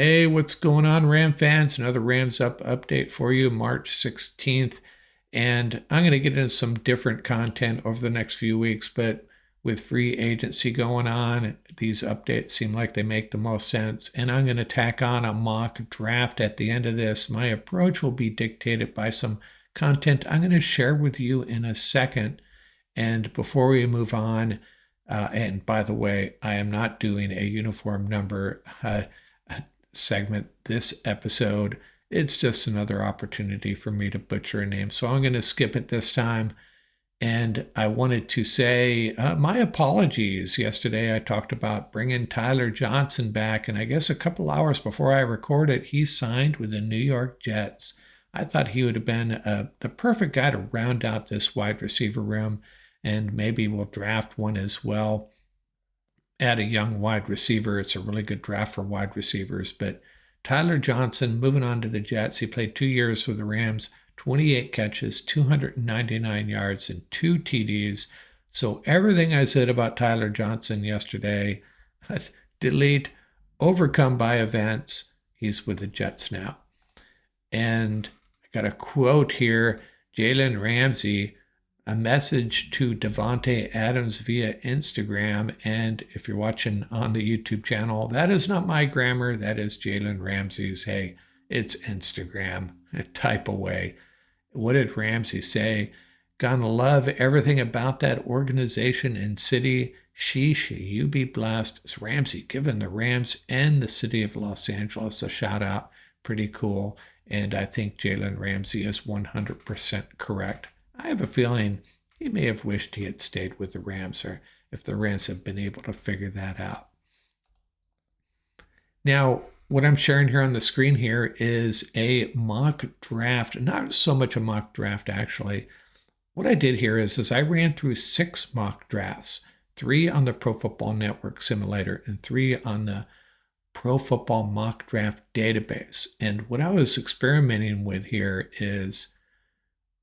Hey, what's going on, Ram fans? Another Rams update for you, March 16th. And I'm going to get into some different content over the next few weeks, but with free agency going on, these updates seem like they make the most sense. And I'm going to tack on a mock draft at the end of this. My approach will be dictated by some content I'm going to share with you in a second. And before we move on, and by the way, I am not doing a uniform number segment this episode. It's just another opportunity for me to butcher a name. So I'm going to skip it this time. And I wanted to say my apologies. Yesterday I talked about bringing Tyler Johnson back, and I guess a couple hours before I recorded, he signed with the New York Jets. I thought he would have been the perfect guy to round out this wide receiver room, and maybe we'll draft one as well. Add a young wide receiver. It's a really good draft for wide receivers. But Tyler Johnson, moving on to the Jets, he played 2 years for the Rams, 28 catches, 299 yards, and 2 TDs. So everything I said about Tyler Johnson yesterday, delete, overcome by events. He's with the Jets now. And I got a quote here, Jalen Ramsey, a message to Davante Adams via Instagram. And if you're watching on the YouTube channel, that is not my grammar. That is Jalen Ramsey's. Hey, it's Instagram. Type away. What did Ramsey say? Gonna love everything about that organization and city. Sheesh, you be blessed. It's Ramsey giving the Rams and the city of Los Angeles a shout out. Pretty cool. And I think Jalen Ramsey is 100% correct. I have a feeling he may have wished he had stayed with the Rams, or if the Rams have been able to figure that out. Now, what I'm sharing here on the screen here is a mock draft, not so much a mock draft actually. What I did here is I ran through 6 mock drafts, 3 on the Pro Football Network simulator and 3 on the Pro Football Mock Draft database. And what I was experimenting with here is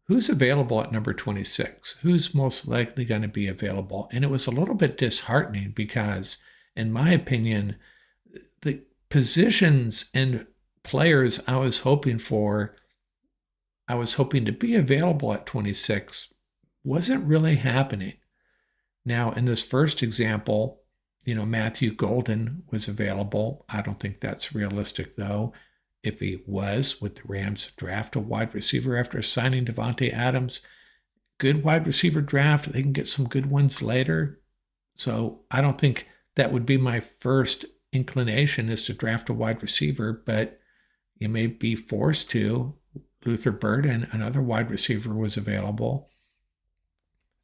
who's available at number 26? Who's most likely going to be available? And it was a little bit disheartening because, in my opinion, the positions and players I was hoping to be available at 26, wasn't really happening. Now, in this first example, Matthew Golden was available. I don't think that's realistic, though. If he was, would the Rams draft a wide receiver after signing Davante Adams? Good wide receiver draft. They can get some good ones later. So I don't think that would be my first inclination, is to draft a wide receiver, but you may be forced to. Luther Burden, another wide receiver, was available.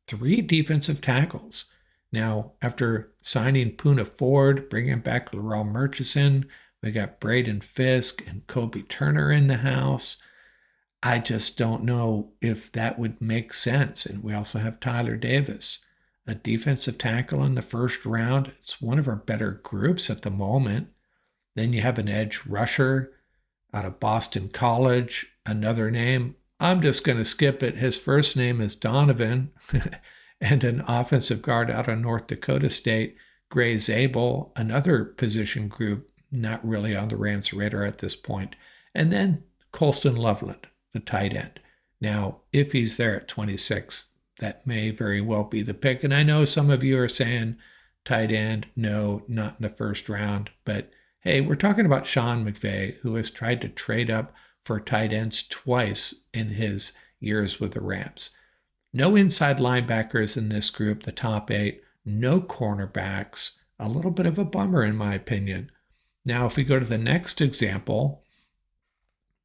3 defensive tackles. Now, after signing Poona Ford, bringing back Laurel Murchison, we got Braden Fisk and Kobe Turner in the house. I just don't know if that would make sense. And we also have Tyler Davis, a defensive tackle in the first round. It's one of our better groups at the moment. Then you have an edge rusher out of Boston College, another name. I'm just going to skip it. His first name is Donovan. And an offensive guard out of North Dakota State, Gray Zabel, another position group not really on the Rams' radar at this point. And then Colston Loveland, the tight end. Now, if he's there at 26, that may very well be the pick. And I know some of you are saying tight end, no, not in the first round. But hey, we're talking about Sean McVay, who has tried to trade up for tight ends twice in his years with the Rams. No inside linebackers in this group, the top 8. No cornerbacks. A little bit of a bummer, in my opinion. Now, if we go to the next example,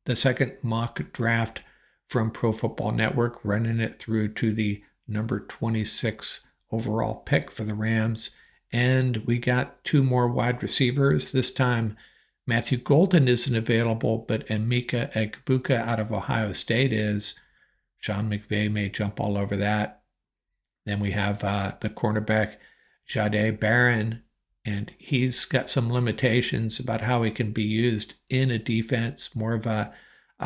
the second mock draft from Pro Football Network, running it through to the number 26 overall pick for the Rams. And we got 2 more wide receivers. This time, Matthew Golden isn't available, but Emeka Egbuka out of Ohio State is. Sean McVay may jump all over that. Then we have the cornerback, Jahdae Barron, and he's got some limitations about how he can be used in a defense, more of a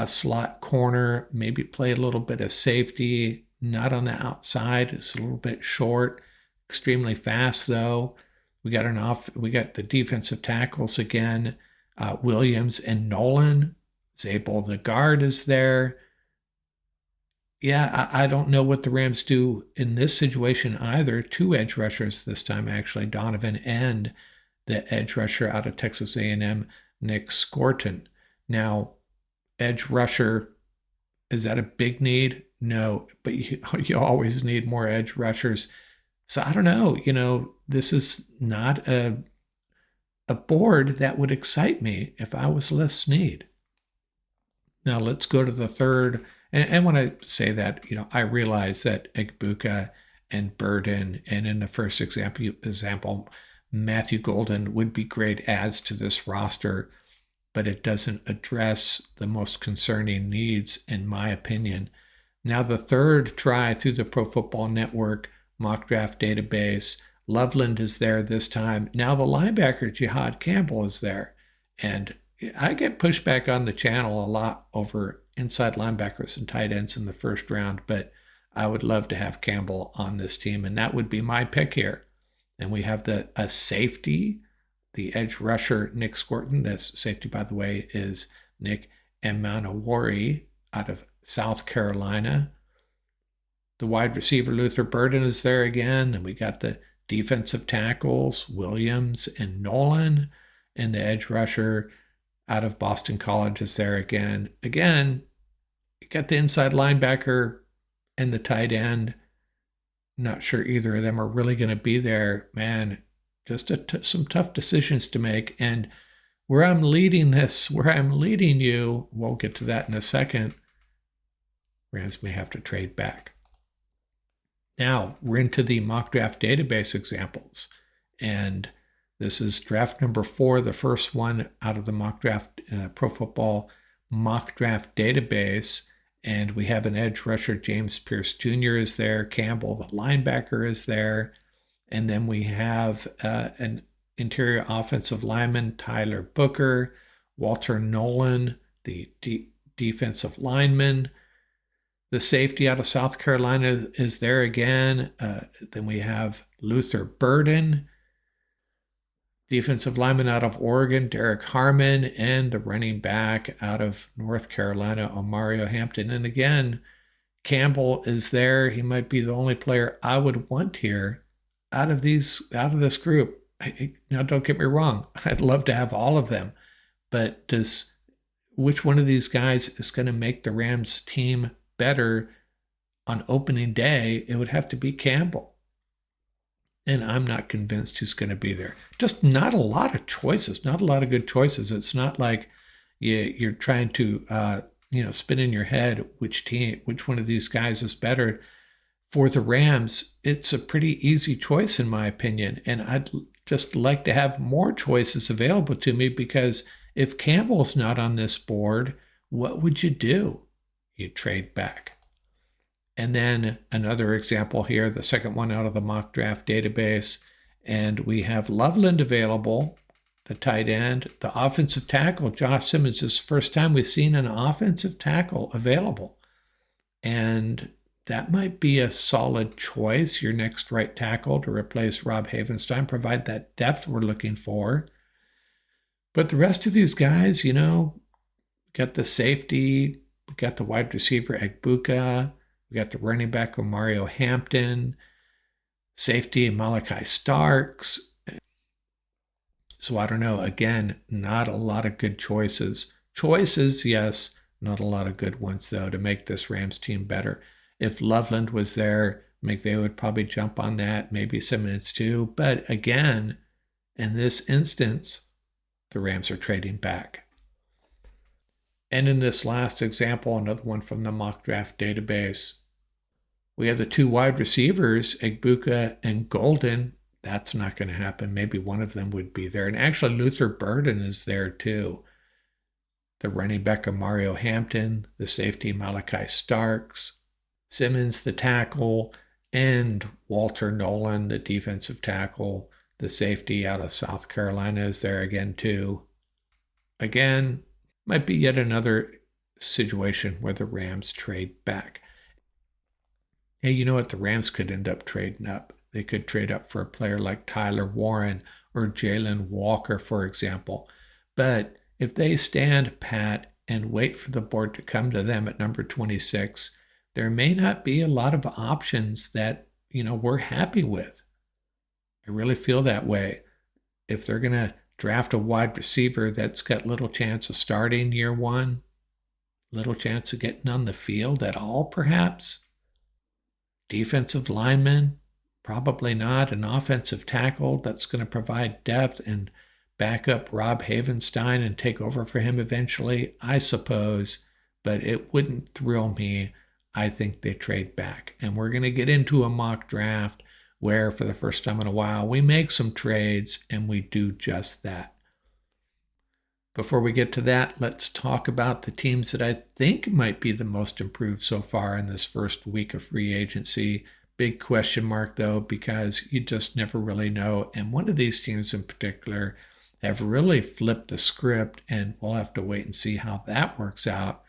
slot corner, maybe play a little bit of safety, not on the outside. It's a little bit short, extremely fast though. We got the defensive tackles again. Williams and Nolan. Zabel, the guard, is there. Yeah, I don't know what the Rams do in this situation either. Two edge rushers this time, actually, Donovan and the edge rusher out of Texas A&M, Nick Scorton. Now, edge rusher, is that a big need? No, but you always need more edge rushers. So I don't know. This is not a board that would excite me if I was Les Snead. Now let's go to the third. And when I say that, I realize that Egbuka and Burden, and in the first example, Matthew Golden would be great adds to this roster, but it doesn't address the most concerning needs, in my opinion. Now, the third try through the Pro Football Network mock draft database, Loveland is there this time. Now the linebacker, Jihad Campbell, is there. And I get pushback on the channel a lot over inside linebackers and tight ends in the first round, but I would love to have Campbell on this team, and that would be my pick here. And we have a safety, the edge rusher, Nick Scorton. This safety, by the way, is Nick Emanawari out of South Carolina. The wide receiver, Luther Burden, is there again. And we got the defensive tackles, Williams and Nolan. And the edge rusher out of Boston College is there again. Again, you got the inside linebacker and the tight end. Not sure either of them are really going to be there. Man, just some tough decisions to make. And where I'm leading you, we'll get to that in a second, Rams may have to trade back. Now, we're into the mock draft database examples. And this is draft number 4, the first one out of the mock draft Pro Football mock draft database. And we have an edge rusher, James Pierce Jr. is there. Campbell, the linebacker, is there. And then we have an interior offensive lineman, Tyler Booker. Walter Nolan, the defensive lineman. The safety out of South Carolina is there again. Then we have Luther Burden, defensive lineman out of Oregon, Derek Harmon, and the running back out of North Carolina, Omario Hampton. And again, Campbell is there. He might be the only player I would want here out of this group. Now, don't get me wrong. I'd love to have all of them, but which one of these guys is going to make the Rams team better on opening day? It would have to be Campbell. And I'm not convinced he's going to be there. Just not a lot of choices, not a lot of good choices. It's not like you're trying to, spin in your head which one of these guys is better. For the Rams, it's a pretty easy choice, in my opinion. And I'd just like to have more choices available to me, because if Campbell's not on this board, what would you do? You trade back. And then another example here, the second one out of the mock draft database. And we have Loveland available, the tight end. The offensive tackle, Josh Simmons. This is the first time we've seen an offensive tackle available. And that might be a solid choice, your next right tackle to replace Rob Havenstein, provide that depth we're looking for. But the rest of these guys, got the safety, we got the wide receiver, Egbuka, we got the running back, Omario Hampton, safety, Malachi Starks. So I don't know. Again, not a lot of good choices. Choices, yes, not a lot of good ones, though, to make this Rams team better. If Loveland was there, McVay would probably jump on that, maybe Simmons too. But again, in this instance, the Rams are trading back. And in this last example, another one from the mock draft database, we have the two wide receivers, Egbuka and Golden. That's not going to happen. Maybe one of them would be there. And actually, Luther Burden is there too. The running back, Mario Hampton, the safety, Malachi Starks, Simmons, the tackle, and Walter Nolan, the defensive tackle. The safety out of South Carolina is there again too. Again, might be yet another situation where the Rams trade back. Hey, you know what? The Rams could end up trading up. They could trade up for a player like Tyler Warren or Jalen Walker, for example. But If they stand pat and wait for the board to come to them at number 26, there may not be a lot of options that, we're happy with. I really feel that way. If they're going to draft a wide receiver that's got little chance of starting year one, little chance of getting on the field at all, perhaps. Defensive lineman, probably not. An offensive tackle that's going to provide depth and back up Rob Havenstein and take over for him eventually, I suppose, but it wouldn't thrill me. I think they trade back. And we're going to get into a mock draft where, for the first time in a while, we make some trades and we do just that. Before we get to that, let's talk about the teams that I think might be the most improved so far in this first week of free agency. Big question mark, though, because you just never really know. And one of these teams in particular have really flipped the script, and we'll have to wait and see how that works out.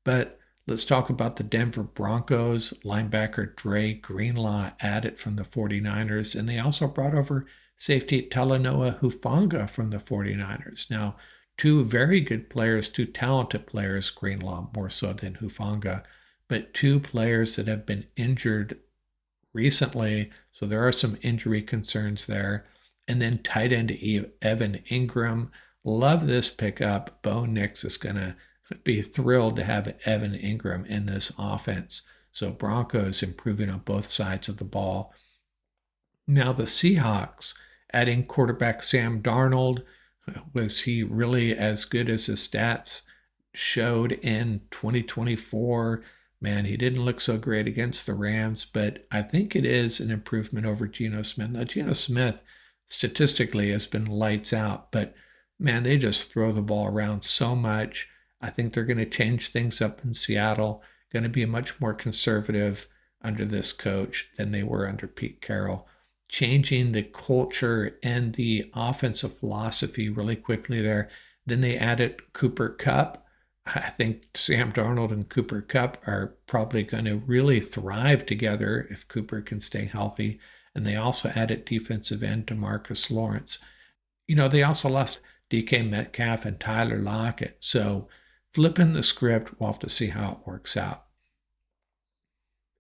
But let's talk about the Denver Broncos. Linebacker Dre Greenlaw added from the 49ers, and they also brought over safety Talanoa Hufanga from the 49ers. Now, two very good players, two talented players, Greenlaw more so than Hufanga, but two players that have been injured recently, so there are some injury concerns there. And then tight end Evan Ingram. Love this pickup. Bo Nix is going to be thrilled to have Evan Ingram in this offense. So Broncos improving on both sides of the ball. Now the Seahawks adding quarterback Sam Darnold. Was he really as good as his stats showed in 2024? Man, he didn't look so great against the Rams, but I think it is an improvement over Geno Smith. Now, Geno Smith statistically has been lights out, but man, they just throw the ball around so much. I think they're going to change things up in Seattle, going to be much more conservative under this coach than they were under Pete Carroll. Changing the culture and the offensive philosophy really quickly there. Then they added Cooper Kupp. I think Sam Darnold and Cooper Kupp are probably going to really thrive together if Cooper can stay healthy. And they also added defensive end DeMarcus Lawrence. They also lost DK Metcalf and Tyler Lockett. So flipping the script, we'll have to see how it works out.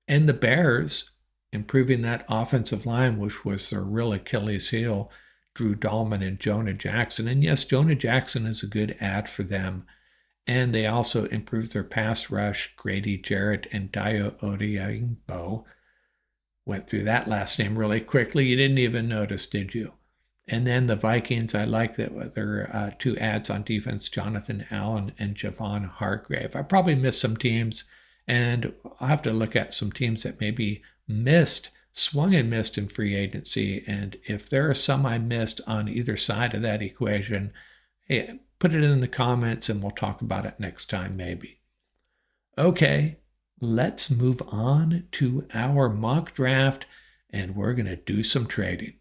And the Bears, improving that offensive line, which was their real Achilles heel, Drew Dahlman and Jonah Jackson. And yes, Jonah Jackson is a good add for them. And they also improved their pass rush. Grady Jarrett and Dayo Odeyingbo. Went through that last name really quickly. You didn't even notice, did you? And then the Vikings, I like that their two ads on defense, Jonathan Allen and Javon Hargrave. I probably missed some teams, and I'll have to look at some teams that maybe swung and missed in free agency. And if there are some I missed on either side of that equation, hey, put it in the comments and we'll talk about it next time maybe. Okay, let's move on to our mock draft, and we're going to do some trading.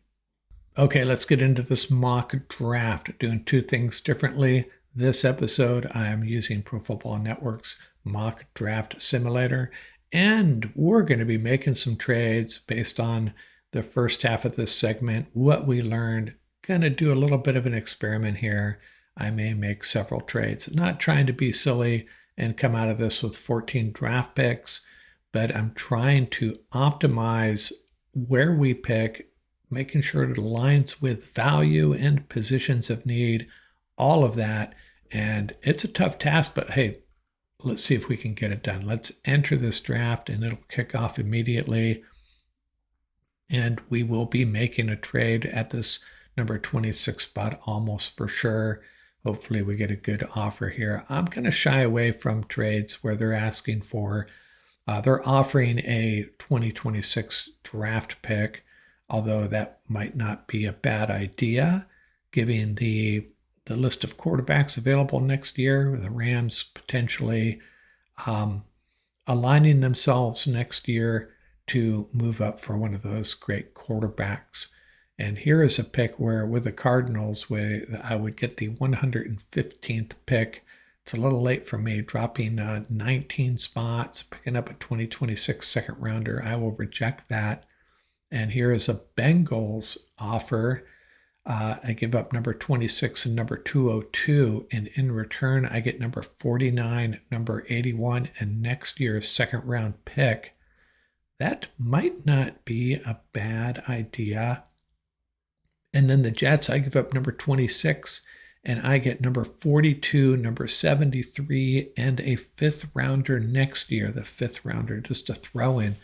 Okay, let's get into this mock draft. Doing two things differently. This episode, I am using Pro Football Network's mock draft simulator, and we're going to be making some trades based on the first half of this segment, what we learned. Going to do a little bit of an experiment here. I may make several trades. Not trying to be silly and come out of this with 14 draft picks, but I'm trying to optimize where we pick, making sure it aligns with value and positions of need, all of that. And it's a tough task, but hey, let's see if we can get it done. Let's enter this draft and it'll kick off immediately. And we will be making a trade at this number 26 spot almost for sure. Hopefully we get a good offer here. I'm going to shy away from trades where they're asking for, they're offering a 2026 draft pick, although that might not be a bad idea, given the list of quarterbacks available next year, the Rams potentially aligning themselves next year to move up for one of those great quarterbacks. And here is a pick where with the Cardinals, where I would get the 115th pick. It's a little late for me, dropping 19 spots, picking up a 2026 second rounder. I will reject that. And here is a Bengals offer. I give up number 26 and number 202, and in return, I get number 49, number 81, and next year's second round pick. That might not be a bad idea. And then the Jets, I give up number 26, and I get number 42, number 73, and a fifth rounder next year, the fifth rounder, just to throw in.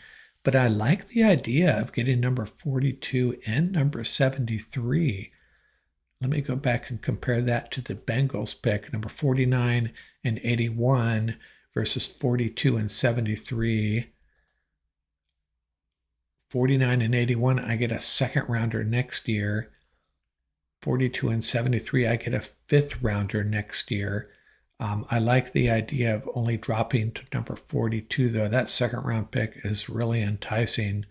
But I like the idea of getting number 42 and number 73. Let me go back and compare that to the Bengals pick, number 49 and 81 versus 42 and 73. 49 and 81, I get a second rounder next year. 42 and 73, I get a fifth rounder next year. I like the idea of only dropping to number 42, though. That second round pick is really enticing.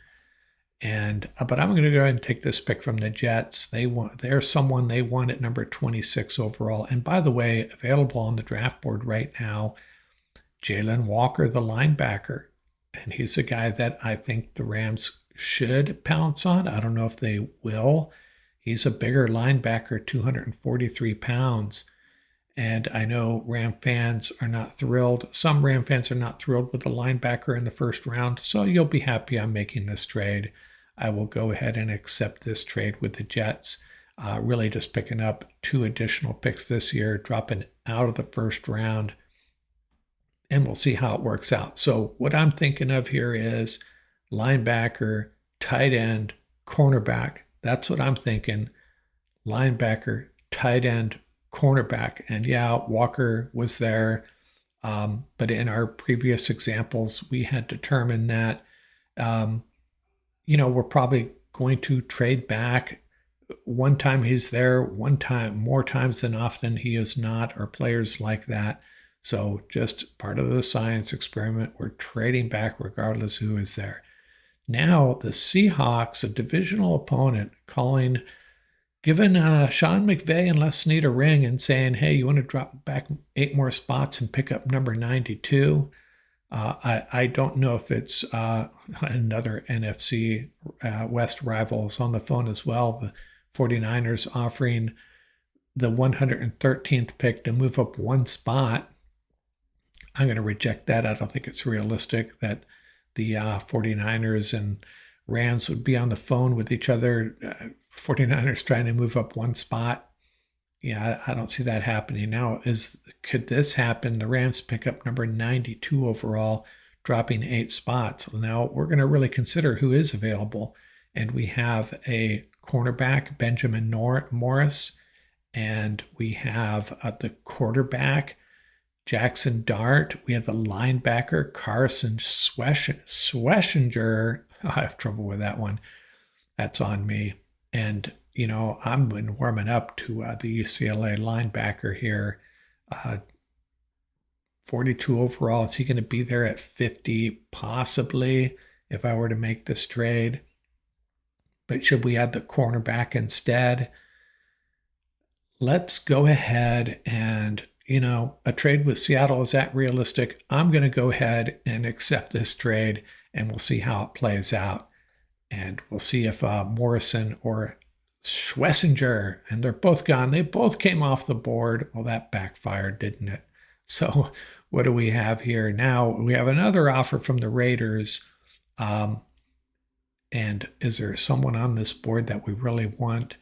But I'm going to go ahead and take this pick from the Jets. They're someone they want at number 26 overall. And by the way, available on the draft board right now, Jalen Walker, the linebacker. And he's a guy that I think the Rams should pounce on. I don't know if they will. He's a bigger linebacker, 243 pounds. And I know Ram fans are not thrilled. Some Ram fans are not thrilled with the linebacker in the first round. So you'll be happy I'm making this trade. I will go ahead and accept this trade with the Jets. Really just picking up 2 additional picks this year, dropping out of the first round. And we'll see how it works out. So what I'm thinking of here is linebacker, tight end, cornerback. That's what I'm thinking. Linebacker, tight end, cornerback. And yeah, Walker was there. But in our previous examples, we had determined that, we're probably going to trade back. One time he's there, one time, more times than often he is not, or players like that. So just part of the science experiment, we're trading back regardless who is there. Now the Seahawks, a divisional opponent, giving Sean McVay and Les Snead a ring and saying, hey, you want to drop back 8 more spots and pick up number 92? I don't know if it's another NFC West rivals on the phone as well. The 49ers offering the 113th pick to move up 1 spot. I'm going to reject that. I don't think it's realistic that the 49ers and Rams would be on the phone with each other. 49ers trying to move up 1 spot. Yeah, I don't see that happening. Now, could this happen? The Rams pick up number 92 overall, dropping 8 spots. Now, we're going to really consider who is available. And we have a cornerback, Benjamin Morris, and we have the quarterback, Jackson Dart. We have the linebacker, Carson Schwessinger. I have trouble with that one. That's on me. And, I've been warming up to the UCLA linebacker here. 42 overall. Is he going to be there at 50? Possibly, if I were to make this trade. But should we add the cornerback instead? Let's go ahead and, a trade with Seattle, is that realistic? I'm going to go ahead and accept this trade, and we'll see how it plays out. And we'll see if Morrison or Schwessinger, and they're both gone. They both came off the board. Well, that backfired, didn't it? So what do we have here? Now we have another offer from the Raiders. And is there someone on this board that we really want?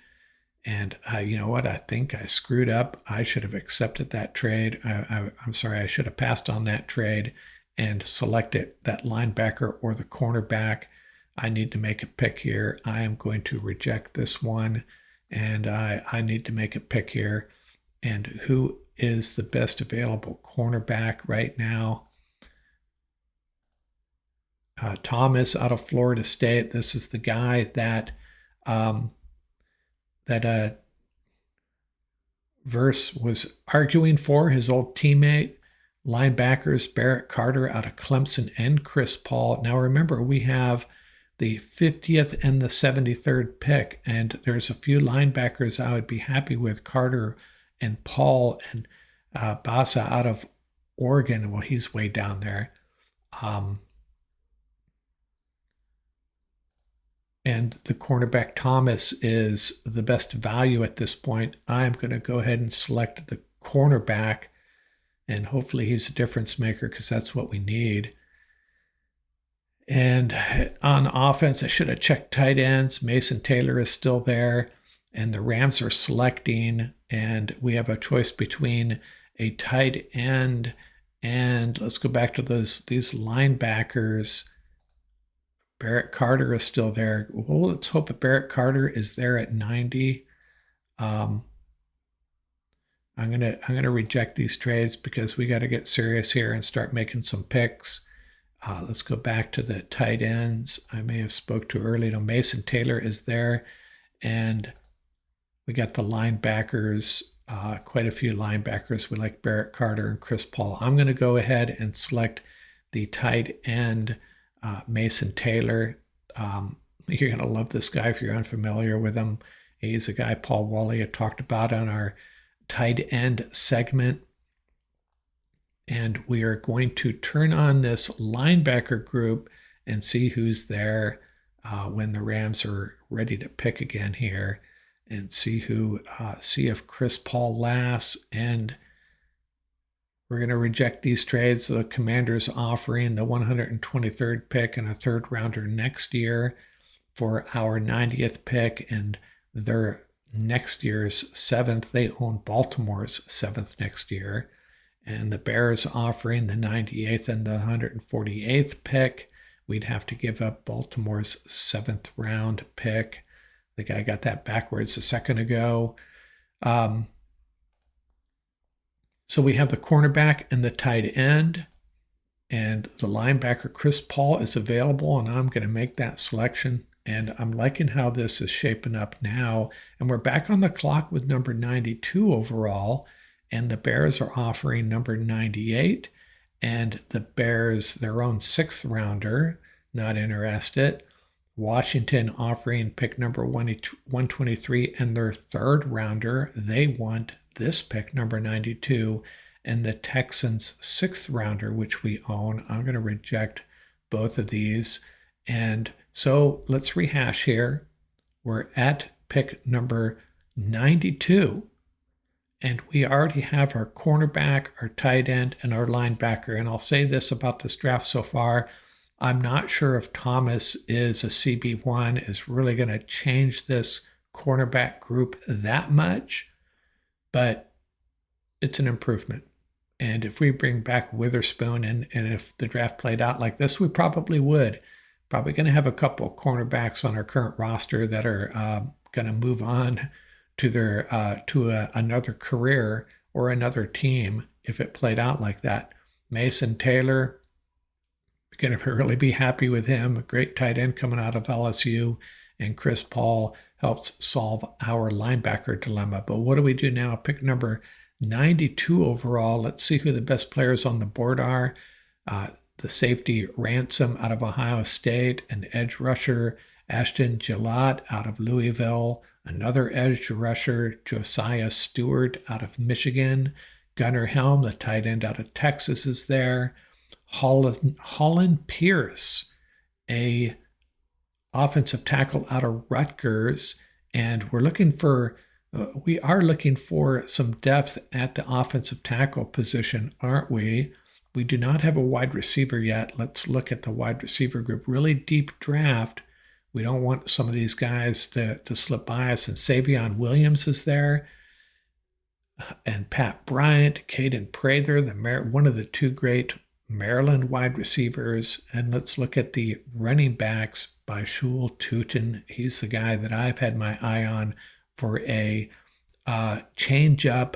And you know what? I think I screwed up. I should have accepted that trade. I'm sorry. I should have passed on that trade and selected that linebacker or the cornerback. I need to make a pick here. I am going to reject this one, and I need to make a pick here. And who is the best available cornerback right now? Thomas out of Florida State. This is the guy that Verse was arguing for, his old teammate. Linebackers Barrett Carter out of Clemson and Chris Paul. Now remember, we have the 50th and the 73rd pick, and there's a few linebackers I would be happy with, Carter and Paul, and Basa out of Oregon. Well, he's way down there. and the cornerback Thomas is the best value at this point, I'm going to go ahead and select the cornerback, and hopefully he's a difference maker because that's what we need. And on offense, I should have checked tight ends. Mason Taylor is still there, and the Rams are selecting, and we have a choice between a tight end and let's go back to these linebackers. Barrett Carter is still there. Well, let's hope that Barrett Carter is there at 90. I'm gonna reject these trades because we got to get serious here and start making some picks. Let's go back to the tight ends. I may have spoke too early. No, Mason Taylor is there, and we got the linebackers. Quite a few linebackers. We like Barrett Carter and Chris Paul. I'm going to go ahead and select the tight end, Mason Taylor. You're going to love this guy if you're unfamiliar with him. He's a guy Paul Wally had talked about on our tight end segment. And we are going to turn on this linebacker group and see who's there when the Rams are ready to pick again here, and see if Chris Paul lasts. And we're going to reject these trades. The Commanders offering the 123rd pick and a third rounder next year for our 90th pick, and their next year's 7th. They own Baltimore's 7th next year. And the Bears offering the 98th and the 148th pick. We'd have to give up Baltimore's 7th round pick. I think I got that backwards a second ago. So we have the cornerback and the tight end, and the linebacker Chris Paul is available, and I'm going to make that selection. And I'm liking how this is shaping up now. And we're back on the clock with number 92 overall. And the Bears are offering number 98, and the Bears, their own 6th rounder, not interested. Washington offering pick number 123 and their 3rd rounder. They want this pick, number 92, and the Texans' 6th rounder, which we own. I'm going to reject both of these. And so let's rehash here. We're at pick number 92. And we already have our cornerback, our tight end, and our linebacker. And I'll say this about this draft so far. I'm not sure if Thomas is a CB1 is really going to change this cornerback group that much, but it's an improvement. And if we bring back Witherspoon and if the draft played out like this, we probably would. Probably going to have a couple of cornerbacks on our current roster that are going to move on to another career or another team if it played out like that. Mason Taylor, going to really be happy with him. A great tight end coming out of LSU. And Chris Paul helps solve our linebacker dilemma. But what do we do now? Pick number 92 overall. Let's see who the best players on the board are. The safety Ransom out of Ohio State, an edge rusher Ashton Gillott out of Louisville, another edge rusher Josiah Stewart out of Michigan, Gunnar Helm, the tight end out of Texas, is there. Holland Pierce, a offensive tackle out of Rutgers, and we are looking for some depth at the offensive tackle position, aren't we? We do not have a wide receiver yet. Let's look at the wide receiver group. Really deep draft. We don't want some of these guys to slip by us. And Savion Williams is there. And Pat Bryant, Caden Prather, one of the 2 great Maryland wide receivers. And let's look at the running backs by Shul Tootin. He's the guy that I've had my eye on for a change of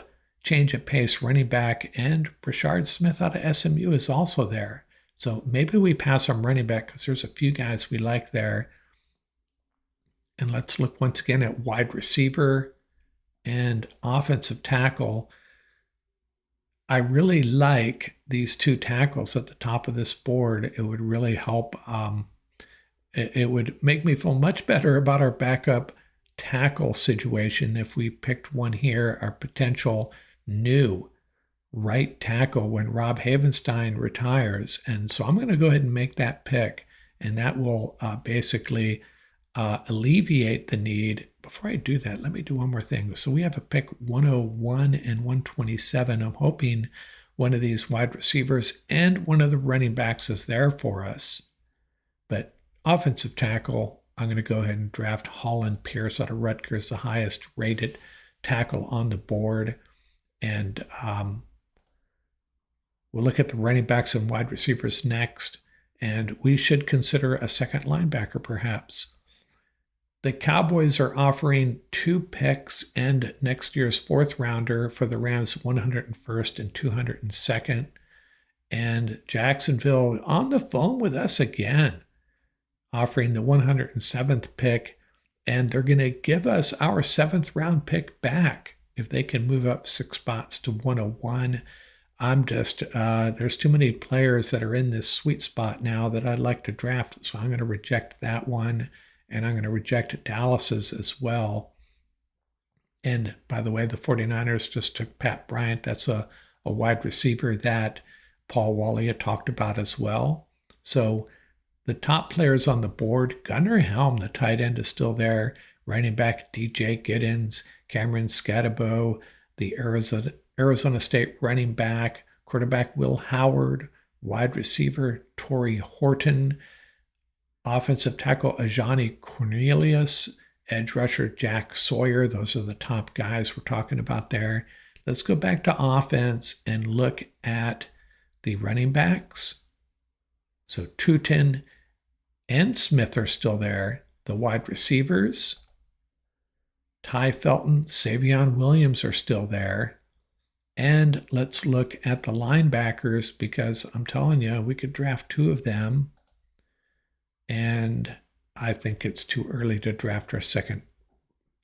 pace running back. And Brashard Smith out of SMU is also there. So maybe we pass on running back because there's a few guys we like there. And let's look once again at wide receiver and offensive tackle. I really like these 2 tackles at the top of this board. It would really help. It would make me feel much better about our backup tackle situation if we picked one here, our potential new right tackle when Rob Havenstein retires. And so I'm going to go ahead and make that pick. And that will basically alleviate the need. Before I do that, let me do one more thing. So we have a pick 101 and 127. I'm hoping one of these wide receivers and one of the running backs is there for us. But offensive tackle, I'm going to go ahead and draft Holland Pierce out of Rutgers, the highest rated tackle on the board. And we'll look at the running backs and wide receivers next. And we should consider a second linebacker perhaps. The Cowboys are offering 2 picks and next year's 4th rounder for the Rams 101st and 202nd. And Jacksonville on the phone with us again, offering the 107th pick. And they're going to give us our 7th round pick back if they can move up 6 spots to 101. I'm just, there's too many players that are in this sweet spot now that I'd like to draft. So I'm going to reject that one. And I'm going to reject Dallas's as well. And by the way, the 49ers just took Pat Bryant. That's a wide receiver that Paul Walia talked about as well. So the top players on the board, Gunnar Helm, the tight end, is still there. Running back DJ Giddens, Cameron Scatabo, the Arizona State running back, quarterback Will Howard, wide receiver Torrey Horton, offensive tackle Ajani Cornelius, edge rusher Jack Sawyer. Those are the top guys we're talking about there. Let's go back to offense and look at the running backs. So Tootin and Smith are still there. The wide receivers, Ty Felton, Savion Williams are still there. And let's look at the linebackers because I'm telling you, we could draft 2 of them. And I think it's too early to draft our second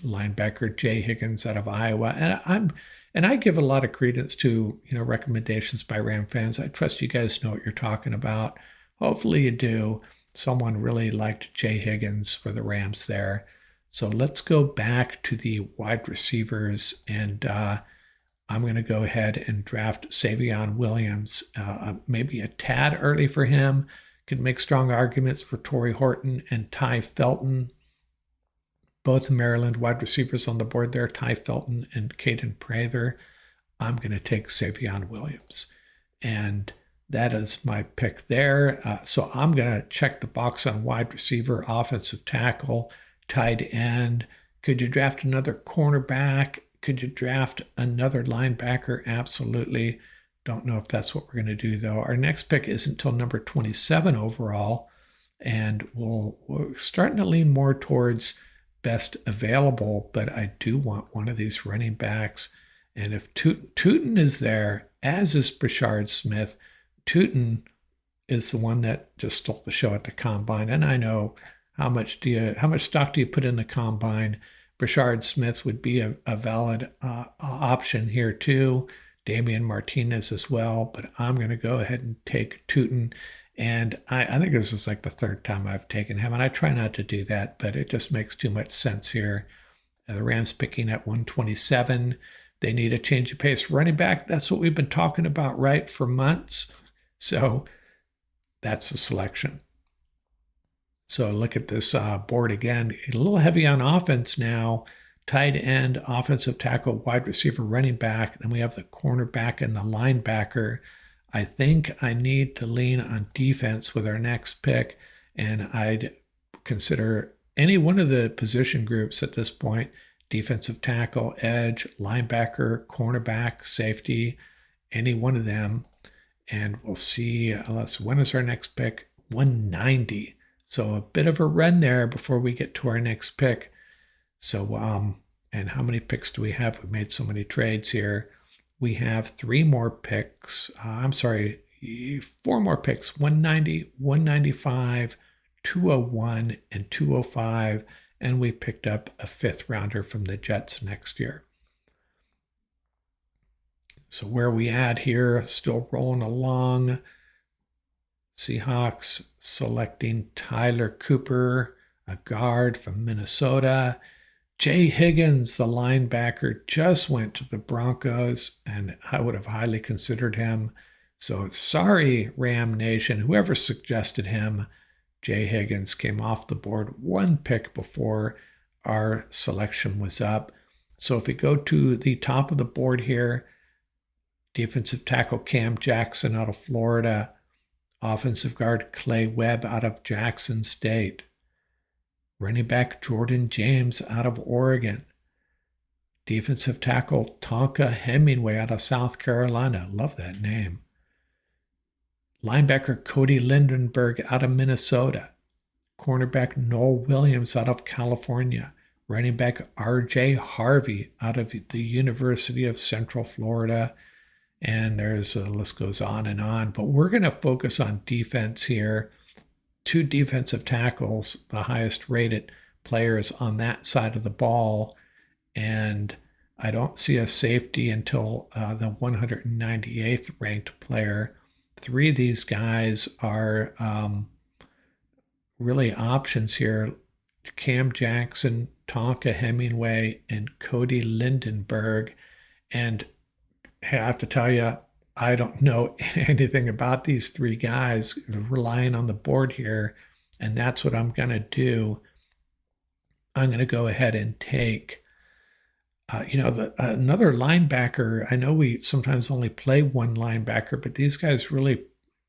linebacker, Jay Higgins out of Iowa. And I give a lot of credence to, recommendations by Ram fans. I trust you guys know what you're talking about. Hopefully you do. Someone really liked Jay Higgins for the Rams there. So let's go back to the wide receivers, and I'm going to go ahead and draft Savion Williams. Maybe a tad early for him. Could make strong arguments for Torrey Horton and Ty Felton. Both Maryland wide receivers on the board there, Ty Felton and Caden Prather. I'm going to take Savion Williams. And that is my pick there. So I'm going to check the box on wide receiver, offensive tackle, tight end. Could you draft another cornerback? Could you draft another linebacker? Absolutely. Don't know if that's what we're going to do, though. Our next pick isn't until number 27 overall, and we're starting to lean more towards best available, but I do want one of these running backs. And if Tootin is there, as is Brashard Smith, Tootin is the one that just stole the show at the combine. And I know how much stock do you put in the combine? Brashard Smith would be a valid option here too. Damian Martinez as well, but I'm going to go ahead and take Tootin. And I think this is like the 3rd time I've taken him, and I try not to do that, but it just makes too much sense here. The Rams picking at 127. They need a change of pace running back. That's what we've been talking about, right, for months. So that's the selection. So look at this board again. A little heavy on offense now. Tight end, offensive tackle, wide receiver, running back. Then we have the cornerback and the linebacker. I think I need to lean on defense with our next pick, and I'd consider any one of the position groups at this point: defensive tackle, edge, linebacker, cornerback, safety, any one of them. And we'll see, when is our next pick? 190. So a bit of a run there before we get to our next pick. So, and how many picks do we have? We've made so many trades here. We have 3 more picks. 4 more picks: 190, 195, 201, and 205. And we picked up a 5th rounder from the Jets next year. So where are we at here? Still rolling along. Seahawks selecting Tyler Cooper, a guard from Minnesota. Jay Higgins, the linebacker, just went to the Broncos, and I would have highly considered him. So sorry, Ram Nation, whoever suggested him. Jay Higgins came off the board one pick before our selection was up. So if we go to the top of the board here, defensive tackle Cam Jackson out of Florida, offensive guard Clay Webb out of Jackson State, running back Jordan James out of Oregon, defensive tackle Tonka Hemingway out of South Carolina. Love that name. Linebacker Cody Lindenberg out of Minnesota. Cornerback Noel Williams out of California. Running back R.J. Harvey out of the University of Central Florida. And there's the list goes on and on. But we're going to focus on defense here. 2 defensive tackles, the highest rated players on that side of the ball. And I don't see a safety until the 198th ranked player. 3 of these guys are really options here. Cam Jackson, Tonka Hemingway, and Cody Lindenberg. And I have to tell you, I don't know anything about these 3 guys, relying on the board here. And that's what I'm going to do. I'm going to go ahead and take, another linebacker. I know we sometimes only play one linebacker, but these guys really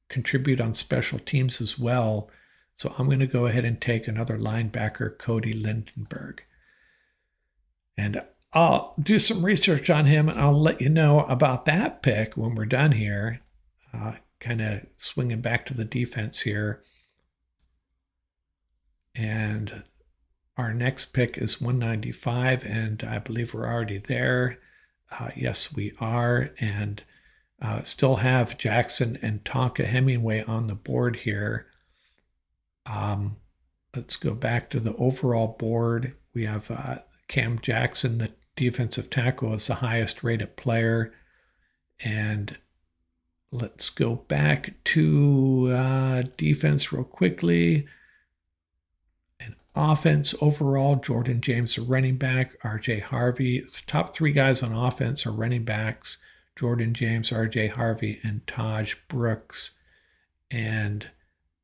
contribute on special teams as well. So I'm going to go ahead and take another linebacker, Cody Lindenberg. And I'll do some research on him, and I'll let you know about that pick when we're done here. Kind of swinging back to the defense here. And our next pick is 195, and I believe we're already there. Yes, we are. And still have Jackson and Tonka Hemingway on the board here. Let's go back to the overall board. We have Cam Jackson, the defensive tackle, is the highest rated player. And let's go back to defense real quickly. And offense overall, Jordan James, the running back, R.J. Harvey. The top 3 guys on offense are running backs, Jordan James, R.J. Harvey, and Taj Brooks. And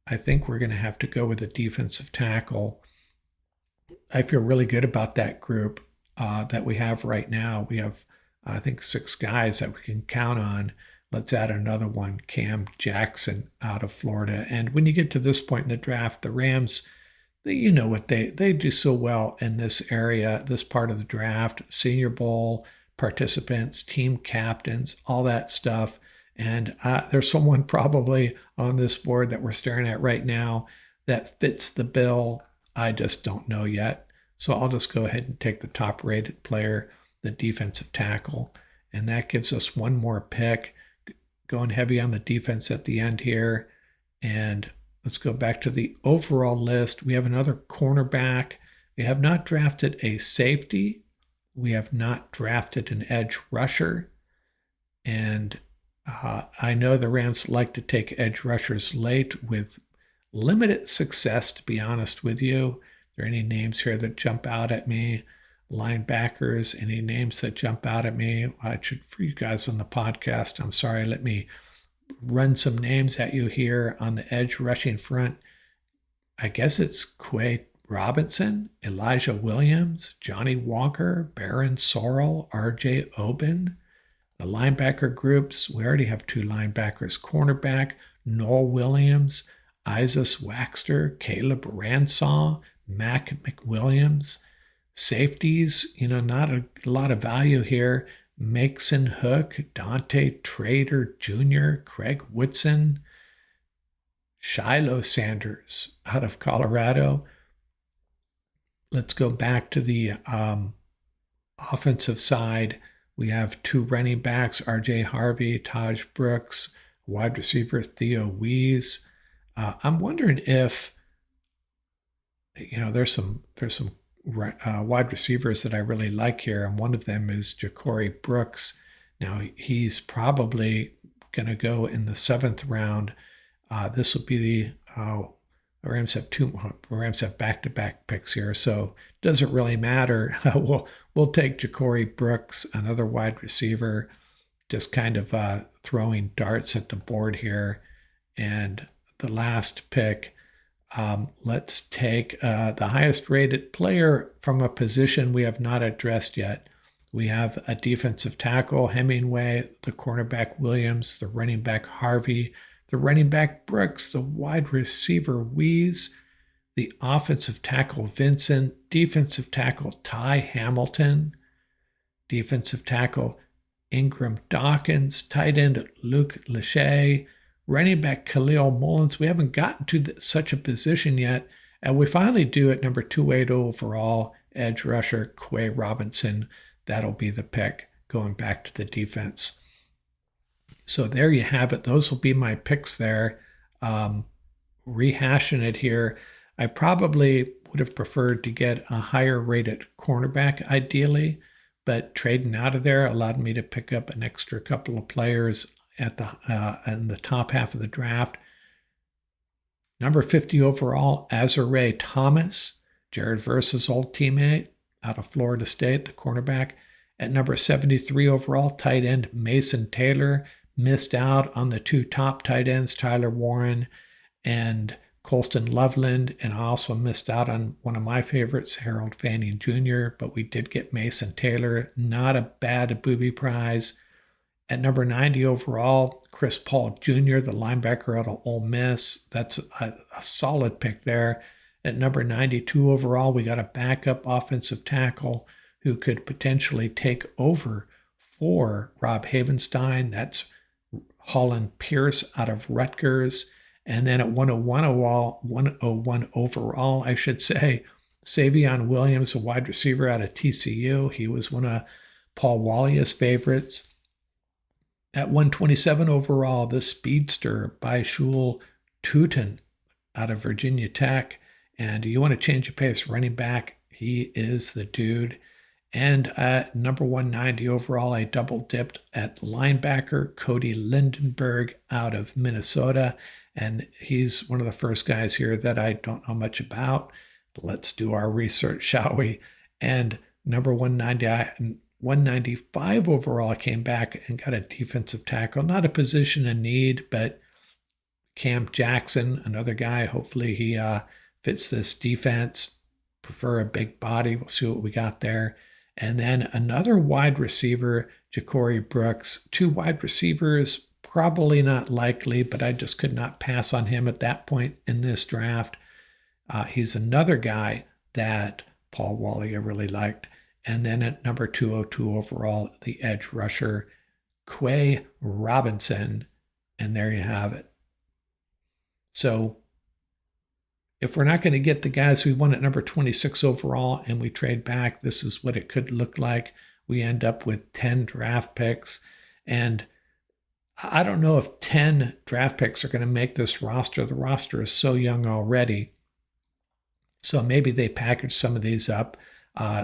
I think we're going to have to go with a defensive tackle. I feel really good about that group that we have right now. We have, I think, 6 guys that we can count on. Let's add another one, Cam Jackson out of Florida. And when you get to this point in the draft, the Rams, you know what they do so well in this area, this part of the draft, Senior Bowl participants, team captains, all that stuff. And there's someone probably on this board that we're staring at right now that fits the bill. I just don't know yet. So I'll just go ahead and take the top rated player, the defensive tackle. And that gives us one more pick, going heavy on the defense at the end here. And let's go back to the overall list. We have another cornerback. We have not drafted a safety. We have not drafted an edge rusher. And I know the Rams like to take edge rushers late with limited success, to be honest with you. Are there any names here that jump out at me? Linebackers, any names that jump out at me? I should, for you guys on the podcast, I'm sorry, let me run some names at you here on the edge rushing front. I guess it's Quay Robinson, Elijah Williams, Johnny Walker, Baron Sorrell, R.J. Oben. The linebacker groups, we already have 2 linebackers. Cornerback, Noel Williams, Isis Waxter, Caleb Ransaw, Mac McWilliams. Safeties, not a lot of value here. Mason Hook, Dante Trader Jr., Craig Woodson, Shiloh Sanders out of Colorado. Let's go back to the offensive side. We have 2 running backs, R.J. Harvey, Taj Brooks, wide receiver Theo Wees. I'm wondering if, there's some wide receivers that I really like here, and one of them is Ja'Cory Brooks. Now, he's probably going to go in the 7th round. This will be the Rams have back-to-back picks here, so it doesn't really matter. We'll take Ja'Cory Brooks, another wide receiver, just kind of throwing darts at the board here. And the last pick, Let's take the highest rated player from a position we have not addressed yet. We have a defensive tackle, Hemingway, the cornerback, Williams, the running back, Harvey, the running back, Brooks, the wide receiver, Wees, the offensive tackle, Vincent, defensive tackle, Ty Hamilton, defensive tackle, Ingram Dawkins, tight end, Luke Lachey, running back, Khalil Mullins. We haven't gotten to such a position yet. And we finally do at number 280 overall, edge rusher, Quay Robinson. That'll be the pick going back to the defense. So there you have it. Those will be my picks there. Rehashing it here, I probably would have preferred to get a higher rated cornerback ideally, but trading out of there allowed me to pick up an extra couple of players at in the top half of the draft. Number 50 overall, Azare Thomas, Jared Verse's old teammate out of Florida State, the cornerback. At number 73 overall, tight end Mason Taylor, missed out on the two top tight ends, Tyler Warren and Colston Loveland, and I also missed out on one of my favorites, Harold Fanning Jr., but we did get Mason Taylor. Not a bad booby prize. At number 90 overall, Chris Paul Jr., the linebacker out of Ole Miss. That's a solid pick there. At number 92 overall, we got a backup offensive tackle who could potentially take over for Rob Havenstein. That's Holland Pierce out of Rutgers. And then at 101 overall, I should say, Savion Williams, a wide receiver out of TCU. He was one of Paul Wallia's favorites. At 127 overall, the speedster Baishul Tutin out of Virginia Tech. And you want to change your pace, running back, he is the dude. And at number 190 overall, I double dipped at linebacker Cody Lindenberg out of Minnesota. And he's one of the first guys here that I don't know much about. Let's do our research, shall we? And number 195 overall, I came back and got a defensive tackle. Not a position in need, but Cam Jackson, another guy. Hopefully he fits this defense. Prefer a big body. We'll see what we got there. And then another wide receiver, Ja'Cory Brooks. Two wide receivers, probably not likely, but I just could not pass on him at that point in this draft. He's another guy that Paul Wallia really liked. And then at number 202 overall, the edge rusher, Quay Robinson. And there you have it. So if we're not going to get the guys we want at number 26 overall and we trade back, this is what it could look like. We end up with 10 draft picks. And I don't know if 10 draft picks are going to make this roster. The roster is so young already. So maybe they package some of these up,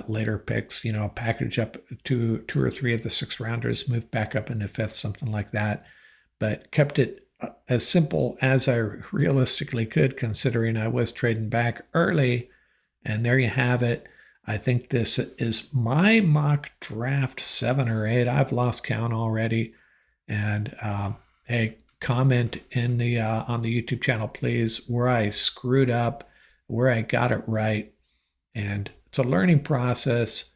later picks, package up to 2 or 3 of the 6 rounders, move back up into 5th, something like that. But kept it as simple as I realistically could, considering I was trading back early. And there you have it. I think this is my mock draft 7 or 8. I've lost count already. And hey, comment in the on the YouTube channel, please, where I screwed up, where I got it right. And it's a learning process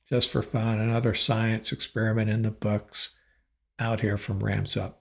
just for fun, another science experiment in the books out here from Ramsey.